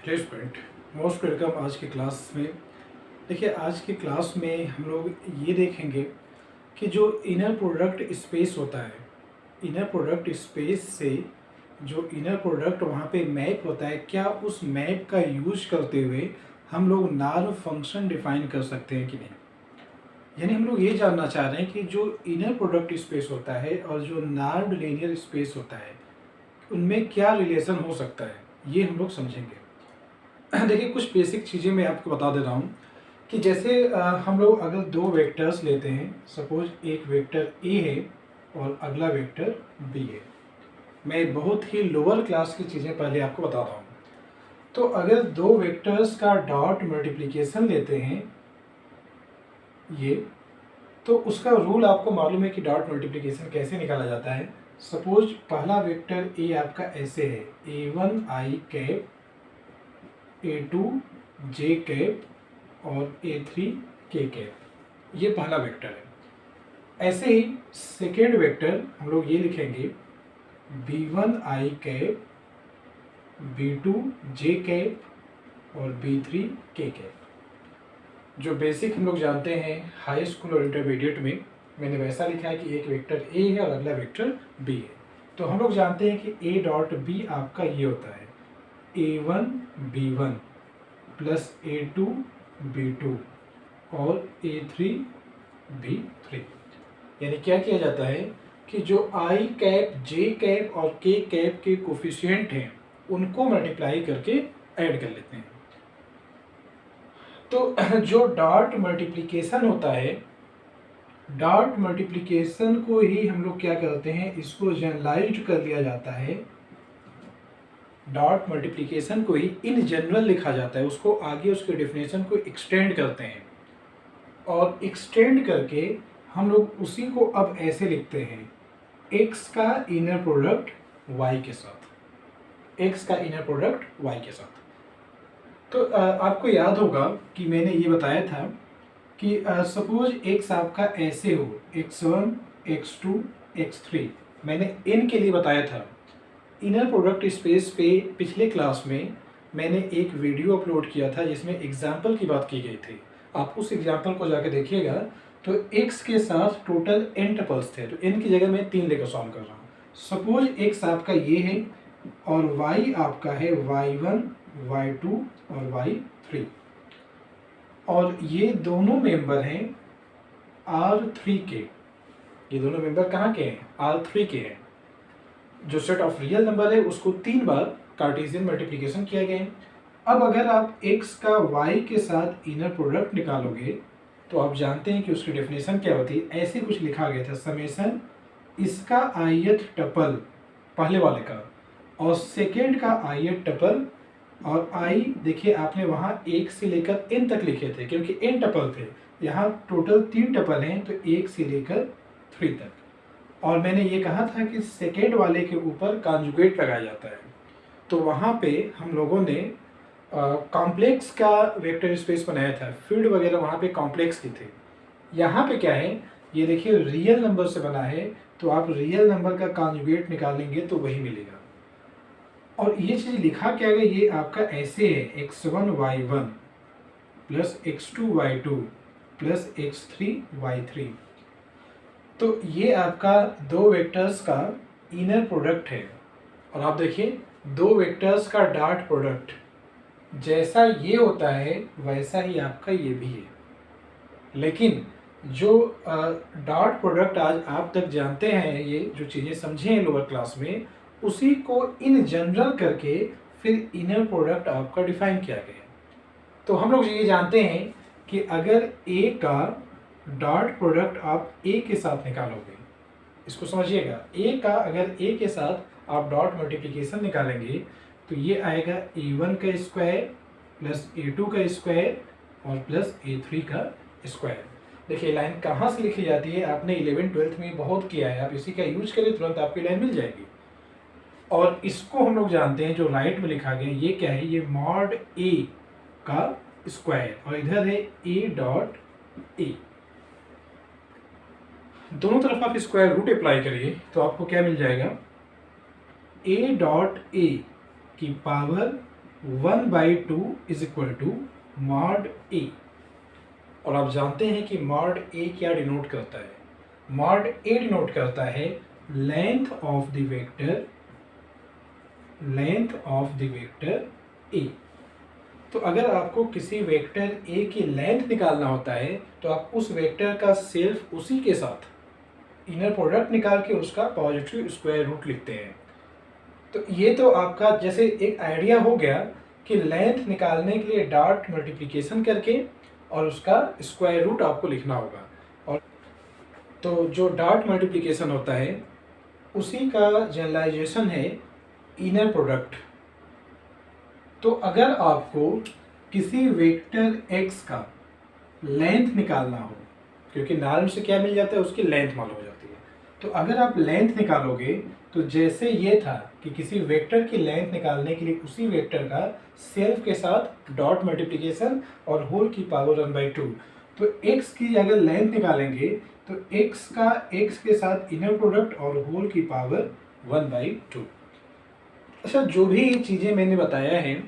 Hello student, most welcome आज की class में। देखिए, आज की क्लास में हम लोग ये देखेंगे कि जो इनर प्रोडक्ट स्पेस होता है, इनर प्रोडक्ट स्पेस से जो इनर प्रोडक्ट वहाँ पे मैप होता है, क्या उस मैप का यूज करते हुए हम लोग नार्म फंक्शन डिफाइन कर सकते हैं कि नहीं। यानी हम लोग ये जानना चाह रहे हैं कि जो इनर प्रोडक्ट स्पेस होता है और जो नार्म लीनियर स्पेस होता है, उनमें क्या रिलेशन हो सकता है, ये हम लोग समझेंगे। देखिए, कुछ बेसिक चीज़ें मैं आपको बता दे रहा हूँ कि जैसे हम लोग अगर दो वेक्टर्स लेते हैं, सपोज एक वेक्टर ए है और अगला वेक्टर बी है। मैं बहुत ही लोअर क्लास की चीज़ें पहले आपको बताता हूँ। तो अगर दो वेक्टर्स का डॉट मल्टीप्लिकेशन लेते हैं ये, तो उसका रूल आपको मालूम है कि डॉट मल्टीप्लिकेशन कैसे निकाला जाता है। सपोज पहला वेक्टर ए आपका ऐसे है, A1 I cap, A2 J cap और A3 K कैप, ये पहला वेक्टर है। ऐसे ही सेकेंड वेक्टर हम लोग ये लिखेंगे, B1 I cap, B2 J cap और B3 K कैप। जो बेसिक हम लोग जानते हैं हाई स्कूल और इंटरमीडिएट में, मैंने वैसा लिखा है कि एक वेक्टर ए है और अगला वेक्टर बी है। तो हम लोग जानते हैं कि ए डॉट बी आपका ये होता है A1 B1 plus A2 B2 और A3 B3। यानी क्या किया जाता है कि जो आई कैप, जे कैप और के कैप के कोफिशिएंट हैं, उनको मल्टीप्लाई करके ऐड कर लेते हैं। तो जो डॉट मल्टीप्लिकेशन होता है, डॉट मल्टीप्लिकेशन को ही हम लोग क्या करते हैं, इसको जनरलाइज कर लिया जाता है। डॉट मल्टीप्लिकेशन को ही इन जनरल लिखा जाता है, उसको आगे उसके डेफिनेशन को एक्सटेंड करते हैं और एक्सटेंड करके हम लोग उसी को अब ऐसे लिखते हैं, x का इनर प्रोडक्ट y के साथ, x का इनर प्रोडक्ट y के साथ। तो आपको याद होगा कि मैंने ये बताया था कि सपोज x आपका ऐसे हो, x1 x2 x3, मैंने n के लिए बताया था। इनर प्रोडक्ट स्पेस पे पिछले क्लास में मैंने एक वीडियो अपलोड किया था जिसमें एग्जाम्पल की बात की गई थी। आप उस एग्जाम्पल को जाके देखिएगा। तो x के साथ टोटल n टपल्स थे, तो n की जगह मैं 3 लेकर सॉल्व कर रहा हूँ। सपोज x आपका ये है और y आपका है y1 y2 और y3, और ये दोनों मेंबर हैं R3 के। ये दोनों मेंबर कहाँ के हैं? R3 के हैं। जो सेट ऑफ रियल नंबर है उसको 3 बार कार्टेशियन मल्टीप्लिकेशन किया गया है। अब अगर आप x का y के साथ इनर प्रोडक्ट निकालोगे तो आप जानते हैं कि उसकी डेफिनेशन क्या होती है। ऐसे कुछ लिखा गया था, समेशन इसका ith टपल पहले वाले का और सेकेंड का ith टपल, और i देखिए आपने वहाँ 1 से लेकर n तक लिखे थे क्योंकि n टपल थे। यहाँ टोटल 3 टपल हैं, तो 1 से लेकर 3 तक। और मैंने ये कहा था कि सेकेंड वाले के ऊपर कॉन्जुगेट लगाया जाता है। तो वहाँ पे हम लोगों ने कॉम्प्लेक्स का वेक्टर स्पेस बनाया था, फील्ड वगैरह वहाँ पे कॉम्प्लेक्स की थी। यहाँ पे क्या है, ये देखिए रियल नंबर से बना है, तो आप रियल नंबर का कॉन्जुगेट निकालेंगे तो वही मिलेगा। और ये चीज़ लिखा क्या गया, ये आपका ऐसे है, x1 y1 plus x2 y2 plus x3 y3। तो ये आपका दो वेक्टर्स का इनर प्रोडक्ट है। और आप देखिए दो वेक्टर्स का डॉट प्रोडक्ट जैसा ये होता है वैसा ही आपका ये भी है। लेकिन जो डॉट प्रोडक्ट आज आप तक जानते हैं, ये जो चीज़ें समझे हैं लोअर क्लास में, उसी को इन जनरल करके फिर इनर प्रोडक्ट आपका डिफाइन किया गया। तो हम लोग ये जानते हैं कि अगर a का डॉट प्रोडक्ट आप a के साथ निकालोगे, इसको समझिएगा, a का अगर a के साथ आप डॉट मल्टीप्लिकेशन निकालेंगे तो ये आएगा a1 का स्क्वायर प्लस a2 का स्क्वायर और प्लस a3 का स्क्वायर। देखिए लाइन कहाँ से लिखी जाती है, आपने 11th-12th में बहुत किया है, आप इसी का यूज करें तुरंत आपकी लाइन मिल जाएगी। और इसको हम लोग जानते हैं, जो राइट में लिखा गया ये क्या है, ये मॉड a का स्क्वायर, और इधर है a डॉट a। दोनों तरफ आप स्क्वायर रूट अप्लाई करिए तो आपको क्या मिल जाएगा, a डॉट a की power 1/2 is equal to mod a. और आप जानते हैं कि मॉड ए क्या डिनोट करता है? मॉड ए डिनोट करता है length of the vector, length of the vector A. तो अगर आपको किसी वेक्टर ए की लेंथ निकालना होता है तो आप उस वेक्टर का सेल्फ उसी के साथ इनर प्रोडक्ट निकाल के उसका पॉजिटिव स्क्वायर रूट लिखते हैं। तो ये तो आपका जैसे एक आइडिया हो गया कि लेंथ निकालने के लिए डॉट मल्टीप्लिकेशन करके और उसका स्क्वायर रूट आपको लिखना होगा। और तो जो डॉट मल्टीप्लिकेशन होता है उसी का जनरलाइजेशन है इनर प्रोडक्ट। तो अगर आपको किसी वेक्टर x का लेंथ निकालना हो, क्योंकि नॉर्म से क्या मिल जाता है, उसकी लेंथ मालूम हो जाती है, तो अगर आप लेंथ निकालोगे तो जैसे ये था कि किसी वेक्टर की लेंथ निकालने के लिए उसी वेक्टर का सेल्फ के साथ डॉट मल्टीप्लिकेशन और होल की पावर 1/2, तो x की अगर लेंथ निकालेंगे तो x का x के साथ इनर प्रोडक्ट और होल की पावर 1/2। अच्छा, जो भी चीज़ें मैंने बताया है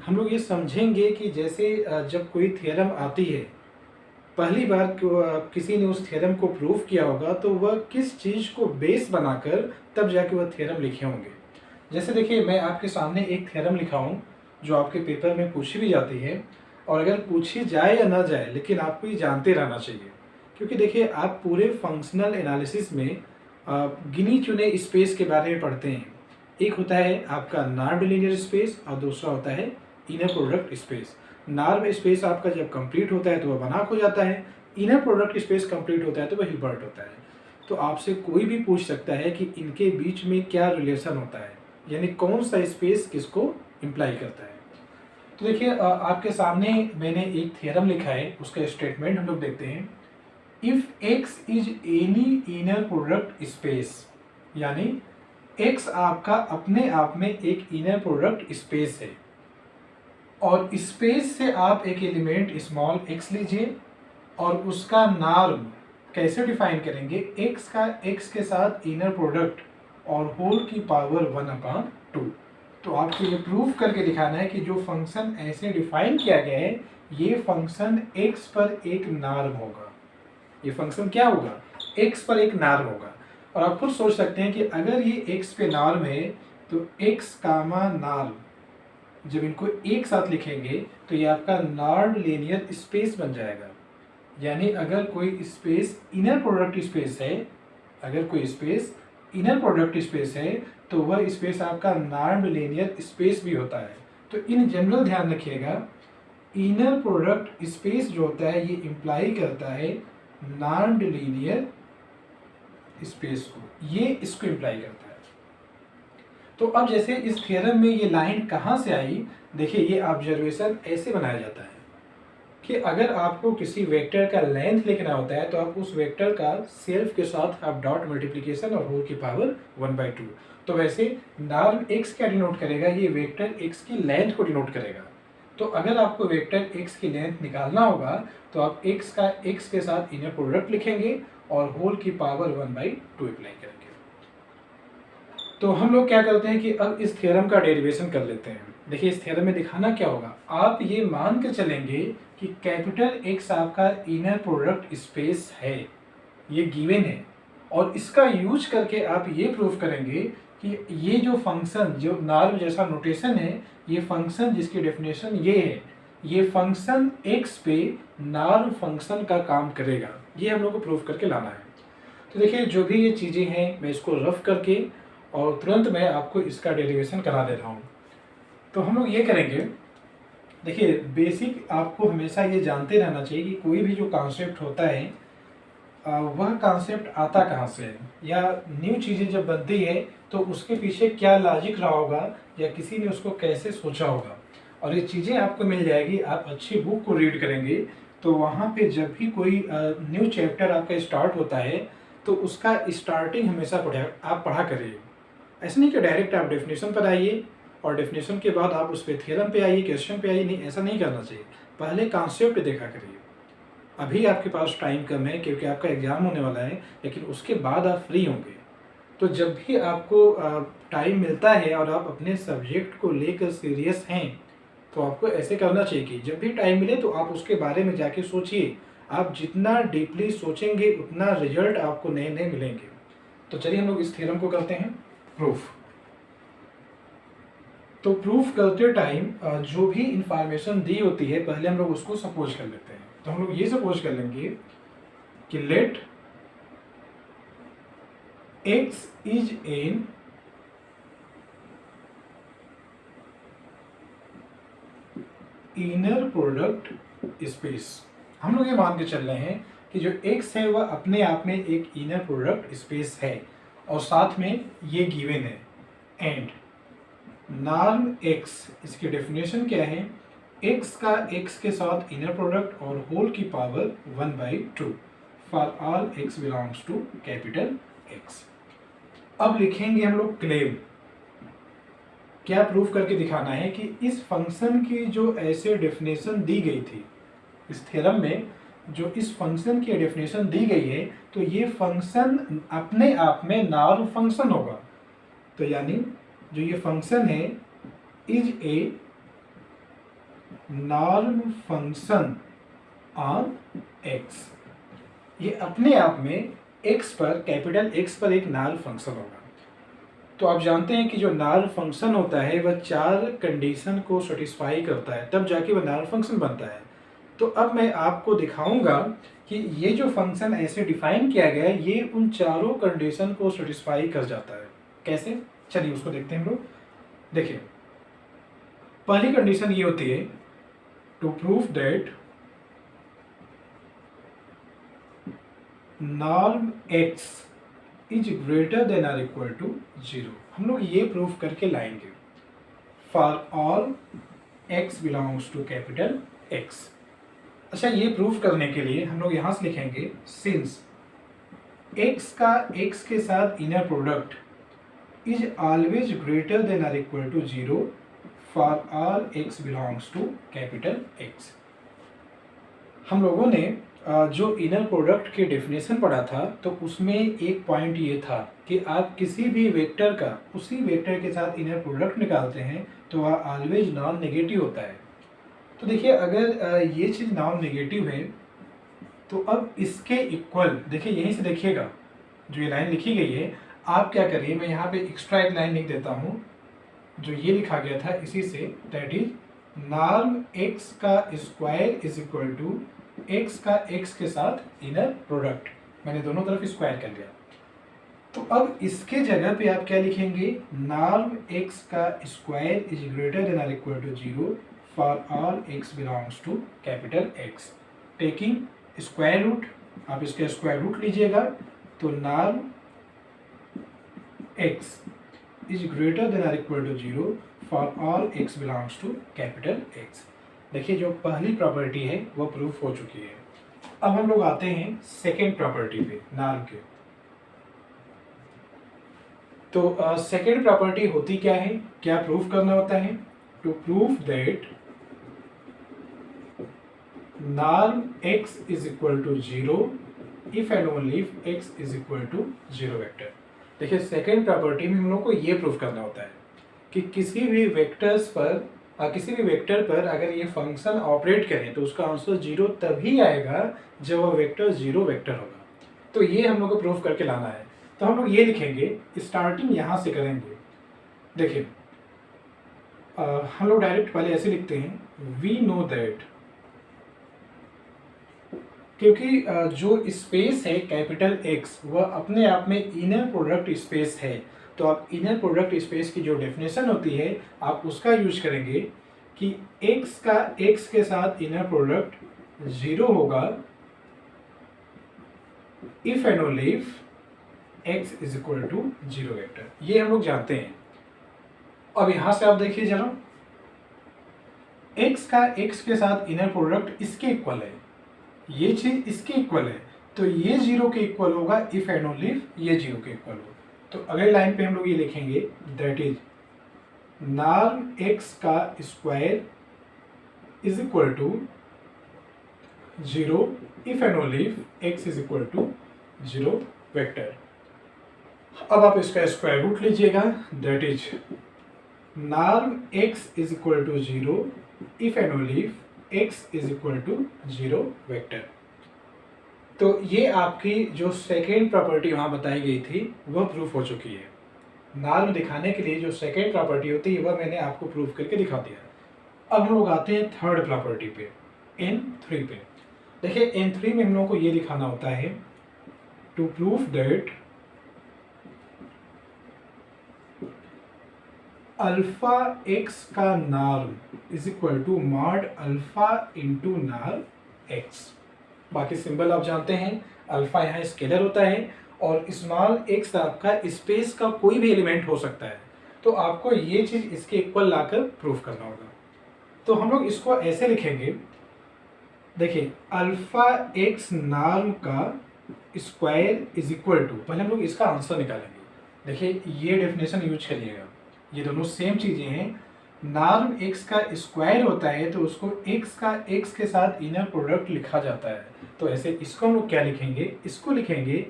हम लोग ये समझेंगे कि जैसे जब कोई थ्योरम आती है, पहली बार किसी ने उस थ्योरम को प्रूव किया होगा तो वह किस चीज़ को बेस बनाकर तब जाके वह थ्योरम लिखे होंगे। जैसे देखिए, मैं आपके सामने एक थ्योरम लिखा हूँ जो आपके पेपर में पूछी भी जाती है, और अगर पूछी जाए या ना जाए लेकिन आपको ये जानते रहना चाहिए, क्योंकि देखिए आप पूरे फंक्शनल एनालिसिस में गिनी चुने स्पेस के बारे में पढ़ते हैं। एक होता है आपका नॉर्म्ड लीनियर स्पेस और दूसरा होता है inner product space. Norm space आपका जब कंप्लीट होता है तो वह बनाक हो जाता है, इनर प्रोडक्ट स्पेस कंप्लीट होता है तो वह हिल्बर्ट होता है। तो आपसे कोई भी पूछ सकता है कि इनके बीच में क्या रिलेशन होता है, यानी कौन सा स्पेस किसको इम्प्लाई करता है। तो देखिए आपके सामने मैंने एक थ्योरम लिखा है, उसका स्टेटमेंट हम लोग देखते हैं। If x is any inner product space, यानी एक्स आपका अपने आप में एक इनर प्रोडक्ट स्पेस है, और स्पेस से आप एक एलिमेंट स्मॉल एक्स लीजिए और उसका नॉर्म कैसे डिफाइन करेंगे, एक्स का एक्स के साथ इनर प्रोडक्ट और होल की पावर 1/2। तो आपको ये प्रूफ करके दिखाना है कि जो फंक्शन ऐसे डिफाइन किया गया है ये फंक्शन एक्स पर एक नॉर्म होगा। ये फंक्शन क्या होगा, एक्स पर एक नॉर्म होगा। और आप खुद सोच सकते हैं कि अगर ये एक्स पे नॉर्म है तो एक्स कामा नॉर्म, जब इनको एक साथ लिखेंगे तो ये आपका नॉर्म्ड लीनियर स्पेस बन जाएगा। यानी अगर कोई स्पेस इनर प्रोडक्ट स्पेस है, अगर कोई स्पेस इनर प्रोडक्ट स्पेस है तो वह स्पेस आपका नॉर्म्ड लीनियर स्पेस भी होता है। तो इन जनरल ध्यान रखिएगा, इनर प्रोडक्ट स्पेस जो होता है ये इम्प्लाई करता है नॉर्म्ड लीनियर स्पेस को, ये इसको इम्प्लाई करता है। तो अब जैसे इस थ्योरम में ये लाइन कहाँ से आई, देखिए ये ऑब्जर्वेशन ऐसे बनाया जाता है कि अगर आपको किसी वेक्टर का लेंथ लिखना होता है तो आप उस वेक्टर का सेल्फ के साथ आप डॉट मल्टीप्लिकेशन और होल की पावर 1/2। तो वैसे नॉर्म एक्स क्या डिनोट करेगा, ये वेक्टर एक्स की लेंथ को डिनोट करेगा। तो अगर आपको वेक्टर एक्स की लेंथ निकालना होगा तो आप एक्स का एक्स के साथ इनर प्रोडक्ट लिखेंगे और होल की पावर 1/2 अप्लाई करेंगे। तो हम लोग क्या करते हैं कि अब इस थ्योरम का डेरिवेशन कर लेते हैं। देखिए इस थ्योरम में दिखाना क्या होगा, आप ये मान के चलेंगे कि कैपिटल एक्स आपका इनर प्रोडक्ट स्पेस है, ये गिवन है, और इसका यूज करके आप ये प्रूव करेंगे कि ये जो फंक्शन जो नॉर्म जैसा नोटेशन है, ये फंक्शन जिसकी डेफिनेशन ये है, ये फंक्शन एक्स पे नॉर्म फंक्शन का काम करेगा। ये हम लोग को प्रूव करके लाना है। तो देखिए जो भी ये चीज़ें हैं मैं इसको रफ करके और तुरंत मैं आपको इसका डेरिवेशन करा दे रहा हूँ। तो हम लोग ये करेंगे, देखिए बेसिक आपको हमेशा ये जानते रहना चाहिए कि कोई भी जो कॉन्सेप्ट होता है वह कॉन्सेप्ट आता कहाँ से है, या न्यू चीज़ें जब बनती है तो उसके पीछे क्या लॉजिक रहा होगा या किसी ने उसको कैसे सोचा होगा। और ये चीज़ें आपको मिल जाएगी, आप अच्छी बुक को रीड करेंगे तो वहाँ पे जब भी कोई न्यू चैप्टर आपका स्टार्ट होता है तो उसका स्टार्टिंग हमेशा आप पढ़ा करिए। ऐसा नहीं कि डायरेक्ट आप डेफिनेशन पर आइए और डेफिनेशन के बाद आप उस पर थ्योरम पे आइए, क्वेश्चन पे आइए, नहीं ऐसा नहीं करना चाहिए। पहले कॉन्सेप्ट देखा करिए। अभी आपके पास टाइम कम है क्योंकि आपका एग्ज़ाम होने वाला है, लेकिन उसके बाद आप फ्री होंगे। तो जब भी आपको टाइम मिलता है और आप अपने सब्जेक्ट को लेकर सीरियस हैं तो आपको ऐसे करना चाहिए कि जब भी टाइम मिले तो आप उसके बारे में जाके सोचिए। आप जितना डीपली सोचेंगे उतना रिजल्ट आपको नए नए मिलेंगे। तो चलिए हम लोग इस थ्योरम को करते हैं प्रूफ। तो प्रूफ करते टाइम जो भी इंफॉर्मेशन दी होती है पहले हम लोग उसको सपोज कर लेते हैं। तो हम लोग ये सपोज कर लेंगे कि let x is an inner product space. हम लोग ये मान के चल रहे हैं कि जो x है वह अपने आप में एक इनर प्रोडक्ट स्पेस है और साथ में ये गिवन है। एंड नॉर्म x, इसकी डेफिनेशन क्या है, x का x के साथ इनर प्रोडक्ट और होल की power 1/2 for all x belongs to capital X। अब लिखेंगे हम लोग क्लेम। क्या प्रूफ करके दिखाना है कि इस फंक्शन की जो ऐसे डेफिनेशन दी गई थी इस थ्योरम में, जो इस फंक्शन की डेफिनेशन दी गई है तो ये फंक्शन अपने आप में नॉर्म फंक्शन होगा। तो यानी जो ये फंक्शन है is a norm function on x। ये अपने आप में x पर, कैपिटल X पर एक नॉर्म फंक्शन होगा। तो आप जानते हैं कि जो नॉर्म फंक्शन होता है वह 4 कंडीशन को सेटिस्फाई करता है तब जाके वह नॉर्म फंक्शन बनता है। तो अब मैं आपको दिखाऊंगा कि ये जो फंक्शन ऐसे डिफाइन किया गया है ये उन चारों कंडीशन को सेटिस्फाई कर जाता है। कैसे, चलिए उसको देखते हैं हम लोग। देखिए पहली कंडीशन ये होती है to prove that norm x is greater than or equal to 0। हम लोग ये प्रूफ करके लाएंगे for all x belongs to capital X। अच्छा, ये प्रूफ करने के लिए हम लोग यहाँ से लिखेंगे सिंस x का x के साथ inner product is always greater than or equal to 0 for all x belongs to capital X। हम लोगों ने जो इनर प्रोडक्ट के डेफिनेशन पढ़ा था तो उसमें एक पॉइंट ये था कि आप किसी भी वेक्टर का उसी वेक्टर के साथ इनर प्रोडक्ट निकालते हैं तो वह ऑलवेज नॉन नेगेटिव होता है। तो देखिए अगर ये चीज़ नॉन नेगेटिव है तो अब इसके इक्वल, देखिए यहीं से देखिएगा जो ये लाइन लिखी गई है, आप क्या करिए, मैं यहाँ पे एक्स्ट्रा एक लाइन लिख देता हूँ जो ये लिखा गया था इसी से, दैट इज नॉर्म x का square is equal to x का x के साथ इनर प्रोडक्ट। मैंने दोनों तरफ स्क्वायर कर लिया। तो अब इसके जगह पे आप क्या लिखेंगे, नॉर्म x का square is greater than or equal to 0 for all x belongs to capital X। Taking square root, आप इसका स्क्वायर रूट लीजिएगा तो norm x is greater than or equal to 0 for all x belongs to capital X। देखिए जो पहली property है वो proof हो चुकी है। अब हम लोग आते हैं सेकेंड प्रॉपर्टी पे, नॉर्म के। तो सेकेंड प्रॉपर्टी होती क्या है, क्या प्रूफ करना होता है, to prove that norm x is equal to 0 if and only if x is equal to 0 vector. देखिए सेकेंड प्रॉपर्टी में हम लोग को ये प्रूफ करना होता है कि किसी भी वेक्टर्स पर, किसी भी वेक्टर पर अगर ये फंक्शन ऑपरेट करें तो उसका आंसर 0 तभी आएगा जब वह वेक्टर 0 वेक्टर होगा। तो ये हम लोग को प्रूफ करके लाना है। तो हम लोग ये लिखेंगे, स्टार्टिंग यहाँ से करेंगे। देखिए हम लोग डायरेक्ट पहले ऐसे लिखते हैं, वी नो दैट, क्योंकि जो स्पेस है कैपिटल X वह अपने आप में इनर प्रोडक्ट स्पेस है। तो आप इनर प्रोडक्ट स्पेस की जो डेफिनेशन होती है आप उसका यूज करेंगे कि x का x के साथ इनर प्रोडक्ट 0 होगा if and only if x is equal to 0 vector. ये हम लोग जानते हैं। अब यहां से आप देखिए जरा, x का x के साथ इनर प्रोडक्ट इसके इक्वल है, ये चीज इसके इक्वल है, तो ये 0 के इक्वल होगा इफ एंड ओनली इफ ये 0 के इक्वल हो। तो अगले लाइन पे हम लोग ये लिखेंगे, दैट इज नॉर्म x का square is equal to 0 if and only if x is equal to 0 vector. अब आप इसका स्क्वायर रूट लीजिएगा, that is norm x is equal to 0 if and only if x is equal to 0 vector. तो ये आपकी जो second property वहाँ बताई गई थी वह प्रूफ हो चुकी है। नॉर्म दिखाने के लिए जो सेकेंड प्रॉपर्टी होती है वह मैंने आपको प्रूफ करके दिखा दिया। अब हम लोग आते हैं थर्ड प्रॉपर्टी पे, N3 पे। देखिए N3 में हम लोग को ये दिखाना होता है to proof that alpha x का norm is equal to mod alpha into norm x. बाकी सिंबल आप जानते हैं, अल्फा यहाँ स्केलर होता है और स्मॉल एक्स आपका स्पेस का कोई भी एलिमेंट हो सकता है। तो आपको ये चीज़ इसके इक्वल लाकर प्रूफ करना होगा। तो हम लोग इसको ऐसे लिखेंगे, देखिए अल्फा एक्स नॉर्म का स्क्वायर इज इक्वल टू, पहले हम लोग इसका आंसर निकालेंगे। देखिए ये डेफिनेशन यूज करिएगा, ये दोनों सेम चीज़ें हैं। नॉर्म एक्स का स्क्वायर होता है तो उसको एक्स का एक्स के साथ इनर प्रोडक्ट लिखा जाता है। तो ऐसे इसको हम लोग क्या लिखेंगे, इसको लिखेंगे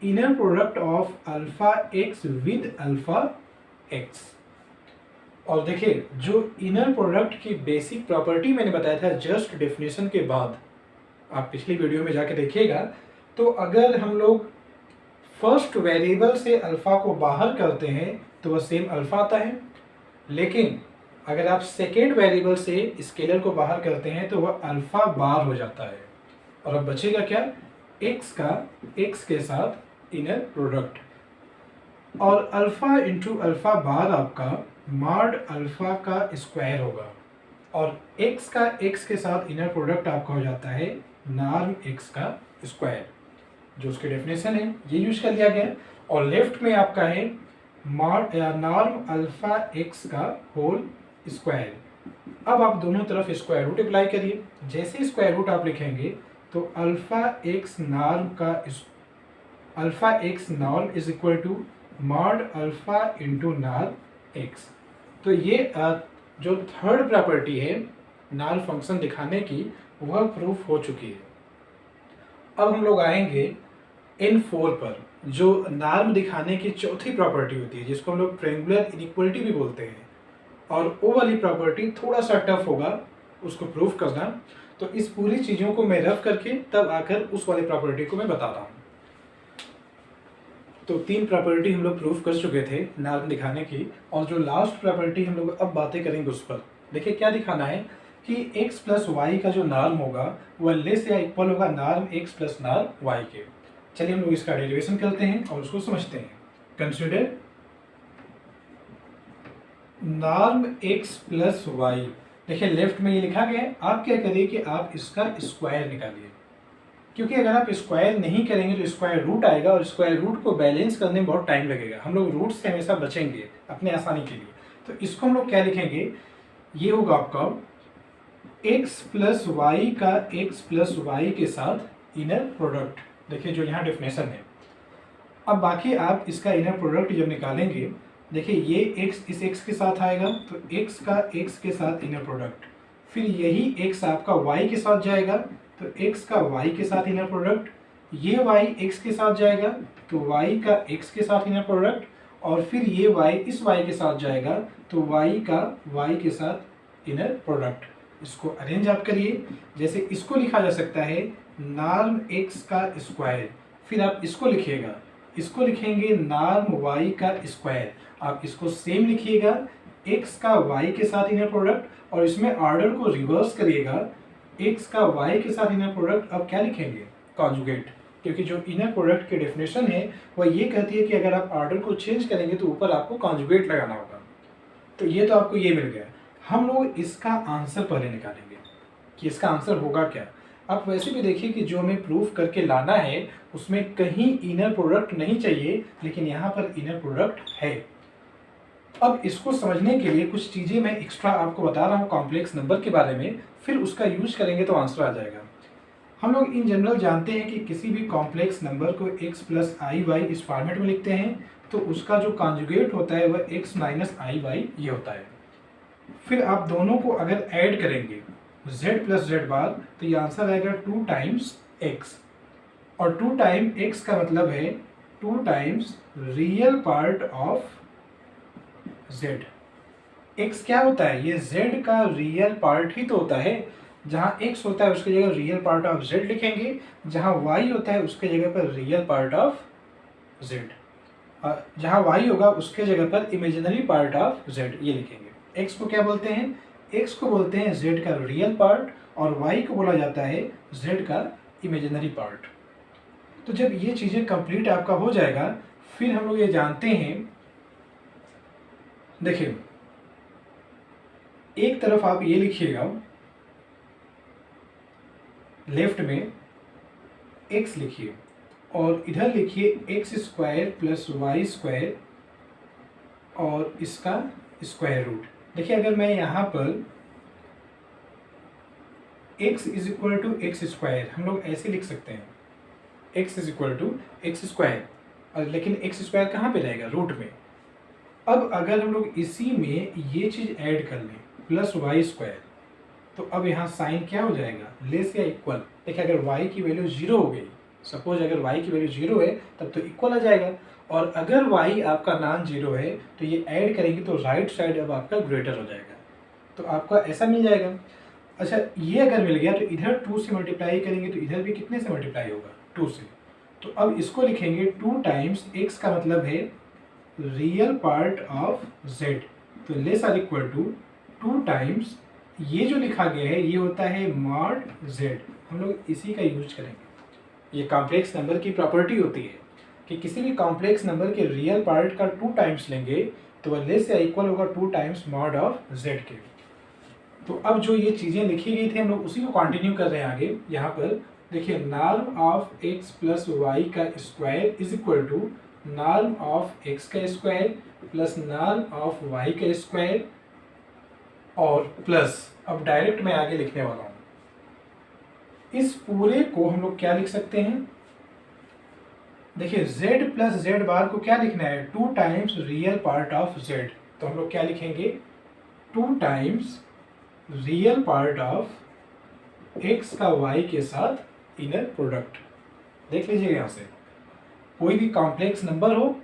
inner product of alpha x with alpha x. और देखिए जो इनर प्रोडक्ट की बेसिक प्रॉपर्टी मैंने बताया था जस्ट डेफिनेशन के बाद, आप पिछली वीडियो में जाके देखिएगा, तो अगर हम लोग फर्स्ट वेरिएबल से अल्फा को बाहर करते हैं तो वह सेम अल्फा आता है, लेकिन अगर आप सेकेंड वेरिएबल से स्केलर को बाहर करते हैं तो वह अल्फा बार हो जाता है। और अब बचेगा क्या, एक्स का एक्स के साथ इनर प्रोडक्ट, और अल्फा इंटू अल्फा बार आपका मॉड अल्फा का स्क्वायर होगा, और एक्स का एक्स के साथ इनर प्रोडक्ट आपका हो जाता है नॉर्म एक्स का स्क्वायर। जो उसकी डेफिनेशन है ये यूज कर लिया गया। और लेफ्ट में आपका है मॉड नॉर्म अल्फा एक्स का होल स्क्वायर। अब आप दोनों तरफ स्क्वायर रूट अप्लाई करिए। जैसे स्क्वायर रूट आप लिखेंगे तो alpha x norm is equal to mod alpha into norm x. तो ये जो थर्ड प्रॉपर्टी है नॉर्म फंक्शन दिखाने की वह प्रूफ हो चुकी है। अब हम लोग आएंगे N4 पर, जो नॉर्म दिखाने की चौथी प्रॉपर्टी होती है जिसको हम लोग ट्रायंगुलर इनइक्वलिटी भी बोलते हैं। और वो वाली प्रॉपर्टी थोड़ा सा टफ होगा उसको प्रूफ करना। तो इस पूरी चीज़ों को मैं रफ करके तब आकर उस वाली प्रॉपर्टी को मैं बता रहा हूँ। तो तीन प्रॉपर्टी हम लोग प्रूफ कर चुके थे नॉर्म दिखाने की, और जो लास्ट प्रॉपर्टी हम लोग अब बातें करेंगे उस पर। देखिए क्या दिखाना है कि x प्लस वाई का जो नॉर्म होगा वह लेस या इक्वल होगा norm x plus norm y के। चलिए हम लोग इसका डेरिवेशन करते हैं और उसको समझते हैं। Consider norm x plus y. देखिए लेफ्ट में ये लिखा गया है, आप क्या करिए कि आप इसका स्क्वायर निकालिए, क्योंकि अगर आप स्क्वायर नहीं करेंगे तो स्क्वायर रूट आएगा और स्क्वायर रूट को बैलेंस करने में बहुत टाइम लगेगा। हम लोग रूट से हमेशा बचेंगे अपने आसानी के लिए। तो इसको हम लोग क्या लिखेंगे, ये होगा आपका x प्लस वाई का x प्लस वाई के साथ इनर प्रोडक्ट। देखिए जो यहाँ डेफिनेशन है। अब बाकी आप इसका इनर प्रोडक्ट जब निकालेंगे, देखिए ये x इस x के साथ आएगा तो x का x के साथ इनर प्रोडक्ट, फिर यही x आपका y के साथ जाएगा तो x का y के साथ इनर प्रोडक्ट, ये y x के साथ जाएगा तो y का x के साथ इनर प्रोडक्ट, और फिर ये y इस y के साथ जाएगा तो y का y के साथ इनर प्रोडक्ट। इसको अरेंज आप करिए। जैसे इसको लिखा जा सकता है नॉर्म x का स्क्वायर, फिर आप इसको लिखिएगा, इसको लिखेंगे नॉर्म y का स्क्वायर। आप इसको सेम लिखिएगा x का y के साथ इनर प्रोडक्ट, और इसमें ऑर्डर को रिवर्स करिएगा, x का y के साथ इनर प्रोडक्ट। अब क्या लिखेंगे, कॉन्जुगेट, क्योंकि जो इनर प्रोडक्ट की डेफिनेशन है वह ये कहती है कि अगर आप ऑर्डर को चेंज करेंगे तो ऊपर आपको कॉन्जुगेट लगाना होगा। तो ये तो आपको ये मिल गया। हम लोग इसका आंसर पहले निकालेंगे कि इसका आंसर होगा क्या। आप वैसे भी देखिए कि जो हमें प्रूफ करके लाना है उसमें कहीं इनर प्रोडक्ट नहीं चाहिए, लेकिन यहाँ पर इनर प्रोडक्ट है। अब इसको समझने के लिए कुछ चीज़ें मैं एक्स्ट्रा आपको बता रहा हूँ कॉम्प्लेक्स नंबर के बारे में, फिर उसका यूज करेंगे तो आंसर आ जाएगा। हम लोग इन जनरल जानते हैं कि किसी भी कॉम्प्लेक्स नंबर को x प्लस आई वाई इस फॉर्मेट में लिखते हैं तो उसका जो कॉन्जुगेट होता है वह x माइनस आई वाई ये होता है। फिर आप दोनों को अगर ऐड करेंगे z प्लस जेड बार तो ये आंसर आएगा 2 टाइम्स x, और 2 टाइम x का मतलब है 2 times real part of z। x क्या होता है, ये z का रियल पार्ट ही तो होता है। जहाँ x होता है उसकी जगह रियल पार्ट ऑफ z लिखेंगे, जहाँ y होता है उसके जगह पर रियल पार्ट ऑफ z, जहाँ y होगा उसके जगह पर इमेजिनरी पार्ट ऑफ z ये लिखेंगे। x को क्या बोलते हैं, x को बोलते हैं z का रियल पार्ट और y को बोला जाता है z का इमेजिनरी पार्ट। तो जब ये चीज़ें कंप्लीट आपका हो जाएगा, फिर हम लोग ये जानते हैं, देखिए एक तरफ आप ये लिखिएगा लेफ्ट में x लिखिए और इधर लिखिए x square plus y square और इसका स्क्वायर रूट। देखिए अगर मैं यहाँ पर x is equal to x square, हम लोग ऐसे लिख सकते हैं x is equal to x square, और लेकिन एक्स स्क्वायर कहाँ पे रहेगा, रूट में। अब अगर हम लोग इसी में ये चीज़ ऐड कर लें प्लस वाई स्क्वायर, तो अब यहाँ साइन क्या हो जाएगा, लेस या इक्वल। देखिए अगर y की वैल्यू 0 हो गई, सपोज अगर y की वैल्यू 0 है तब तो इक्वल आ जाएगा, और अगर y आपका नॉन 0 है तो ये ऐड करेंगे तो राइट साइड अब आपका ग्रेटर हो जाएगा, तो आपका ऐसा मिल जाएगा। अच्छा ये अगर मिल गया तो इधर 2 से मल्टीप्लाई करेंगे तो इधर भी कितने से मल्टीप्लाई होगा, 2 से। तो अब इसको लिखेंगे 2 टाइम्स x का मतलब है रियल पार्ट ऑफ z, तो less or equal to 2 times ये जो लिखा गया है ये होता है मॉड z। हम लोग इसी का यूज करेंगे। ये कॉम्प्लेक्स नंबर की प्रॉपर्टी होती है कि किसी भी कॉम्प्लेक्स नंबर के रियल पार्ट का 2 टाइम्स लेंगे तो वह लेस या इक्वल होगा 2 टाइम्स मॉड ऑफ z के। तो अब जो ये चीज़ें लिखी गई थी हम लोग उसी को कंटिन्यू कर रहे हैं आगे। यहाँ पर देखिए norm of x plus y का square is equal to norm of x का square plus norm of y का स्क्वायर और प्लस, अब डायरेक्ट मैं आगे लिखने वाला हूँ, इस पूरे को हम लोग क्या लिख सकते हैं, देखिए z प्लस जेड बार को क्या लिखना है, 2 times real part of z। तो हम लोग क्या लिखेंगे 2 times real part of x का y के साथ इनर प्रोडक्ट। देख लीजिएगा यहाँ से, कोई भी कॉम्प्लेक्स नंबर हो,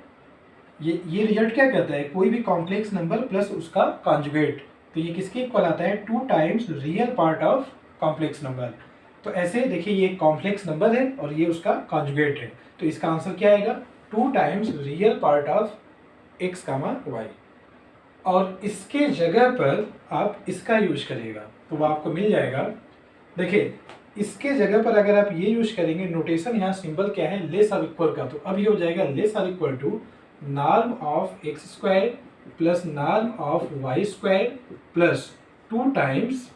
ये रिजल्ट क्या कहता है, कोई भी कॉम्प्लेक्स नंबर प्लस उसका कॉन्जुगेट, तो ये किसके इक्वल आता है, 2 times real part of complex number. तो ऐसे देखिए ये कॉम्प्लेक्स नंबर है और ये उसका कॉन्जुगेट है, तो इसका आंसर क्या आएगा 2 times real part of x comma y, और इसके जगह पर आप इसका यूज करिएगा तो वो आपको मिल जाएगा। देखिए इसके जगह पर अगर आप ये यूज करेंगे, नोटेशन यहाँ सिंबल क्या है, लेस और इक्वल का, तो अब ये हो जाएगा लेस और equal to norm of x square plus norm of y square plus 2 times,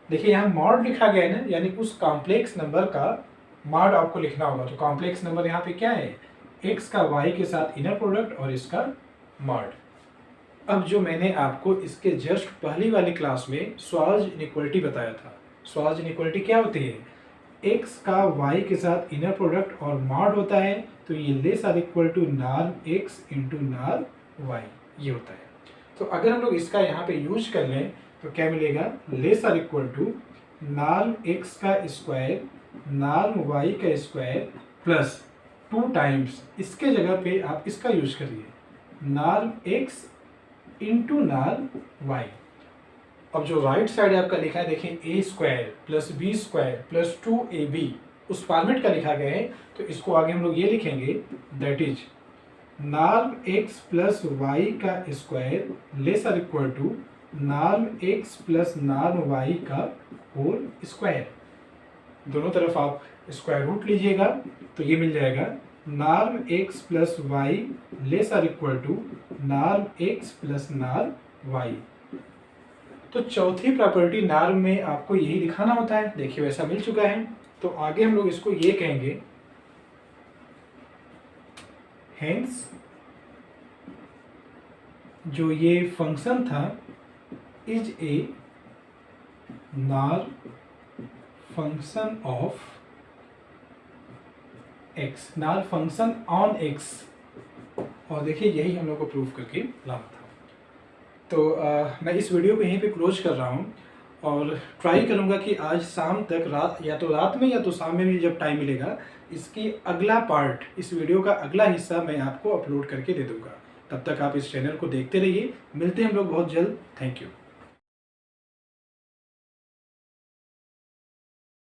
देखिए यहाँ मॉड लिखा गया है ना, यानी उस कॉम्प्लेक्स नंबर का मॉड आपको लिखना होगा। तो कॉम्प्लेक्स नंबर यहाँ पे क्या है, x का y के साथ इनर प्रोडक्ट और इसका मॉड। अब जो मैंने आपको इसके जस्ट पहली वाली क्लास में स्वाज इनइक्वालिटी बताया था, स्वाज इनइक्वालिटी क्या होती है, x का y के साथ इनर प्रोडक्ट और मॉड होता है, तो ये less or equal to norm x into norm y ये होता है। तो अगर हम लोग इसका यहाँ पे यूज कर लें तो क्या मिलेगा, less or equal to norm x का स्क्वायर नॉर्म y का स्क्वायर प्लस 2 टाइम्स, इसके जगह पे आप इसका यूज करिए norm x into norm y। अब जो राइट साइड आपका लिखा है देखिए a square plus b square plus 2ab उस फॉर्मेट का लिखा गया है, तो इसको आगे हम लोग ये लिखेंगे that is norm x plus y का square less or equal to norm x plus norm y का होल स्क्वायर। दोनों तरफ आप स्क्वायर रूट लीजिएगा तो ये मिल जाएगा norm x plus y less or equal to norm x plus norm y। तो चौथी प्रॉपर्टी नॉर्म में आपको यही दिखाना होता है, देखिए वैसा मिल चुका है। तो आगे हम लोग इसको ये कहेंगे हेंस जो ये फंक्शन था is a norm function of x, norm function on x, और देखिए यही हम लोग को प्रूफ करके लाना था। तो मैं इस वीडियो को यहीं पे क्लोज कर रहा हूँ और ट्राई करूँगा कि आज शाम तक, या तो रात में या तो शाम में भी जब टाइम मिलेगा, इसकी अगला पार्ट, इस वीडियो का अगला हिस्सा मैं आपको अपलोड करके दे दूँगा। तब तक आप इस चैनल को देखते रहिए। मिलते हैं हम लोग बहुत जल्द। Thank you.